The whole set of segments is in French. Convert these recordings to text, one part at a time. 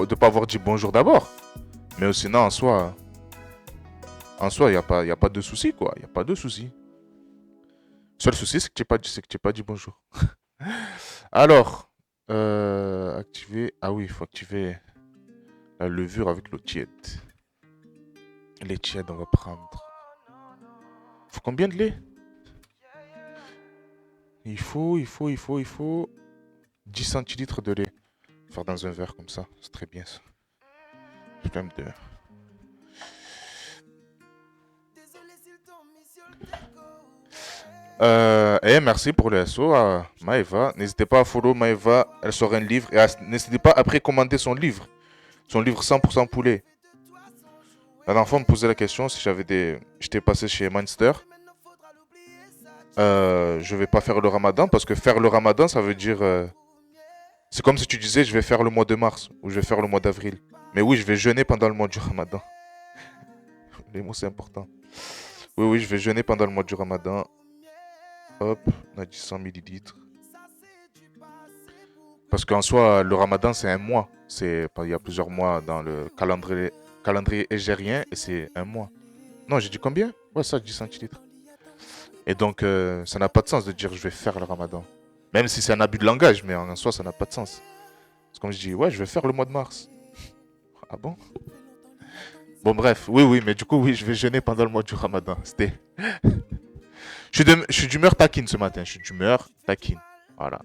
de pas avoir dit bonjour d'abord. Mais sinon, il y a pas de souci, quoi. Il y a pas de souci. Seul souci, c'est que tu n'as pas dit bonjour. Alors, activer. Ah oui, il faut activer la levure avec l'eau tiède. Lait tiède, on va prendre. Faut combien de lait? Il faut 10 centilitres de lait. Faire dans un verre comme ça, c'est très bien ça. Flemme de. Merci pour le SO à Maëva. N'hésitez pas à follow Maëva, elle sort un livre. Et n'hésitez pas à précommander son livre. Son livre 100% poulet. La dernière fois, on me posait la question si j'étais passé chez Monster. Je vais pas faire le ramadan parce que faire le ramadan, ça veut dire. C'est comme si tu disais je vais faire le mois de mars ou je vais faire le mois d'avril. Mais oui, je vais jeûner pendant le mois du ramadan. Les mots, c'est important. Oui, oui, je vais jeûner pendant le mois du ramadan. Hop, on a dit 100 millilitres. Parce qu'en soi, le ramadan, c'est un mois. Il y a plusieurs mois dans le calendrier égérien et c'est un mois. Non, j'ai dit combien? Ouais, ça, 10 centilitres. Et donc, ça n'a pas de sens de dire je vais faire le ramadan. Même si c'est un abus de langage, mais en soi, ça n'a pas de sens. C'est comme je dis, ouais, je vais faire le mois de mars. Ah bon? Bon, bref, oui, oui, mais du coup, oui, je vais jeûner pendant le mois du ramadan. Je suis d'humeur taquine ce matin. Je suis d'humeur taquine. Voilà.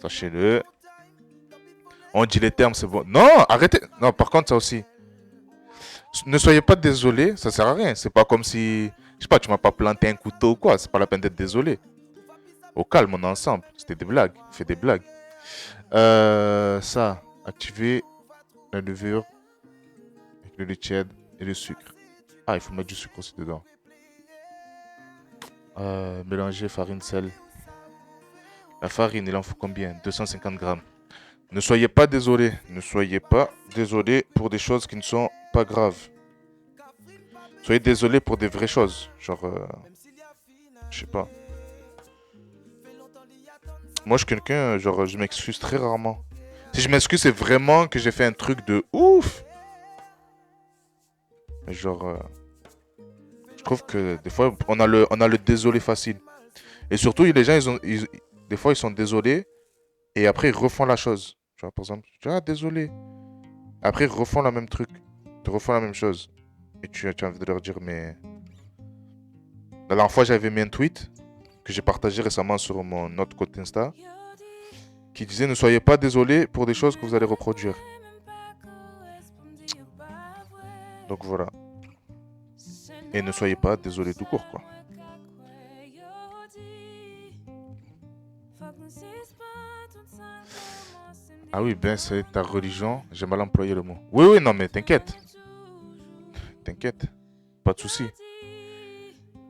Sachez-le. On dit les termes, c'est bon. Non, arrêtez. Non, par contre, ça aussi. Ne soyez pas désolé, ça sert à rien. C'est pas comme si, je sais pas, tu m'as pas planté un couteau ou quoi. C'est pas la peine d'être désolé. Au calme, on est ensemble. C'était des blagues. Fais des blagues. Ça, activer la levure avec le lait tiède et le sucre. Ah, il faut mettre du sucre aussi dedans. Mélanger farine, sel. La farine, il en faut combien? 250 grammes. Ne soyez pas désolé. Ne soyez pas désolé pour des choses qui ne sont pas graves. Soyez désolé pour des vraies choses. Genre, je sais pas. Moi, je suis quelqu'un, genre, je m'excuse très rarement. Si je m'excuse, c'est vraiment que j'ai fait un truc de ouf. Mais genre, je trouve que des fois, on a le désolé facile. Et surtout, les gens, des fois, ils sont désolés et après, ils refont la chose. Tu vois, par exemple, tu dis, ah, désolé. Après, ils refont le même truc. Ils te refont la même chose. Et tu as envie de leur dire, mais. La dernière fois, j'avais mis un tweet que j'ai partagé récemment sur mon autre compte Insta qui disait ne soyez pas désolé pour des choses que vous allez reproduire. Donc voilà. Et ne soyez pas désolé tout court, quoi. Ah oui, ben c'est ta religion. J'ai mal employé le mot. Oui, oui, non, mais t'inquiète. T'inquiète. Pas de souci.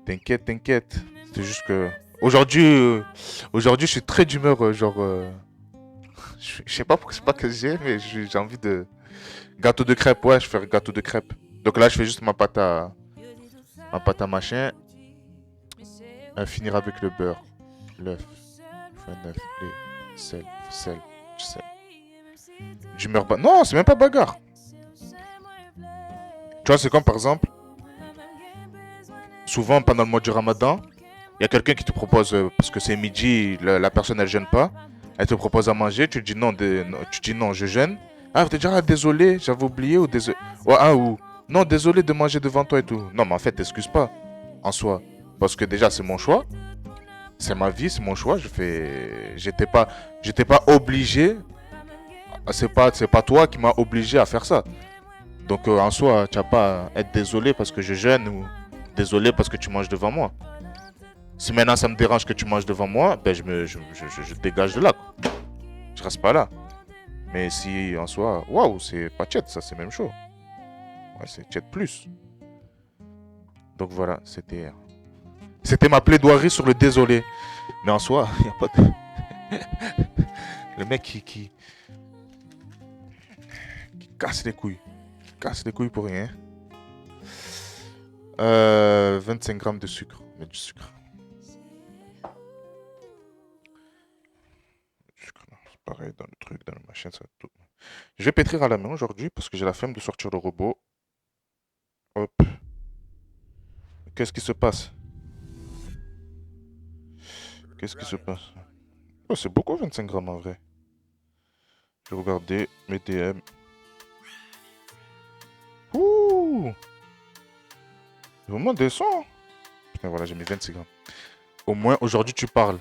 T'inquiète, t'inquiète. C'est juste que. Aujourd'hui, aujourd'hui, je suis très d'humeur, genre. Je sais pas pourquoi c'est pas que j'ai, mais j'ai envie de. Gâteau de crêpes, ouais, je fais gâteau de crêpes. Donc là, je fais juste ma pâte à machin. Finir avec le beurre, l'œuf, enfin l'œuf, lait, sel, du sel. D'humeur non, c'est même pas bagarre. Tu vois, c'est comme par exemple, souvent pendant le mois du ramadan, il y a quelqu'un qui te propose, parce que c'est midi, la personne elle jeûne pas, elle te propose à manger, tu dis non, tu dis non, je jeûne. Ah, elle te dit, ah, désolé, j'avais oublié, ou désolé. Ouais, ah, ou non, désolé de manger devant toi et tout. Non, mais en fait, t'excuses pas, en soi. Parce que déjà, c'est mon choix, c'est ma vie, c'est mon choix, j'étais pas obligé, c'est pas toi qui m'as obligé à faire ça. Donc, en soi, tu n'as pas à être désolé parce que je jeûne ou désolé parce que tu manges devant moi. Si maintenant ça me dérange que tu manges devant moi, ben je dégage de là, quoi. Je reste pas là. Mais si en soi, waouh, c'est pas chat, ça c'est même chaud. Ouais, c'est chat plus. Donc voilà, c'était ma plaidoirie sur le désolé. Mais en soi, il y a pas de le mec qui casse les couilles, qui casse les couilles pour rien. 25 grammes de sucre, mais du sucre. Du sucre, non, c'est pareil dans le truc, dans le machin, ça va tout. Je vais pétrir à la main aujourd'hui parce que j'ai la flemme de sortir le robot. Hop. Qu'est-ce qui se passe? Qu'est-ce qui se passe? Oh, c'est beaucoup 25 grammes en vrai. Je vais regarder mes DM. Ouh! Vraiment descend. Putain, voilà, j'ai mis 26 grammes. Au moins, aujourd'hui, tu parles.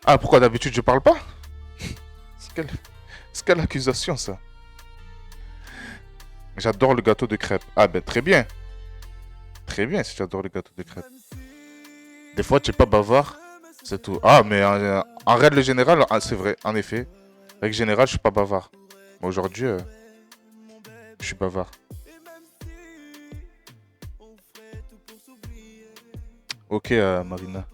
Ah, pourquoi d'habitude, je parle pas? C'est quelle accusation, ça? J'adore le gâteau de crêpes. Ah, ben, très bien. Très bien si j'adore le gâteau de crêpes. Des fois, tu es pas bavard. C'est tout. Ah, mais en règle générale, ah, c'est vrai, en effet. Règle générale, je suis pas bavard. Mais aujourd'hui, je suis bavard. Ok, Marina.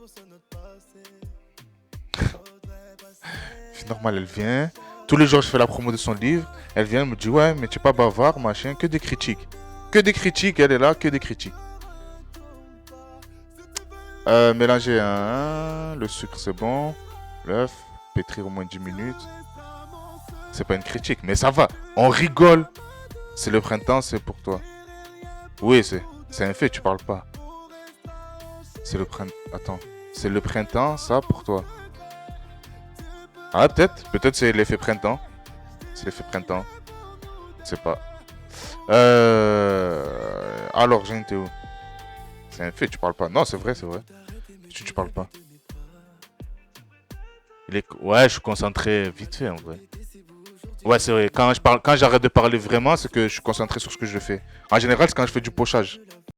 C'est normal, elle vient. Tous les jours, je fais la promo de son livre. Elle vient, elle me dit, ouais, mais tu es pas bavard, machin. Que des critiques. Que des critiques, elle est là, que des critiques. Mélanger le sucre, c'est bon. L'œuf, pétrir au moins 10 minutes. C'est pas une critique, mais ça va. On rigole. C'est le printemps, c'est pour toi. Oui, c'est un fait, tu parles pas. C'est le printemps. Attends. C'est le printemps, ça, pour toi. Ah, peut-être. Peut-être c'est l'effet printemps. C'est l'effet printemps. Je sais pas. Alors, j'ai été où? C'est un fait, tu parles pas. Non, c'est vrai, c'est vrai. Tu parles pas. Ouais, je suis concentré vite fait, en vrai. Ouais, c'est vrai. Quand j'arrête de parler vraiment, c'est que je suis concentré sur ce que je fais. En général, c'est quand je fais du pochage.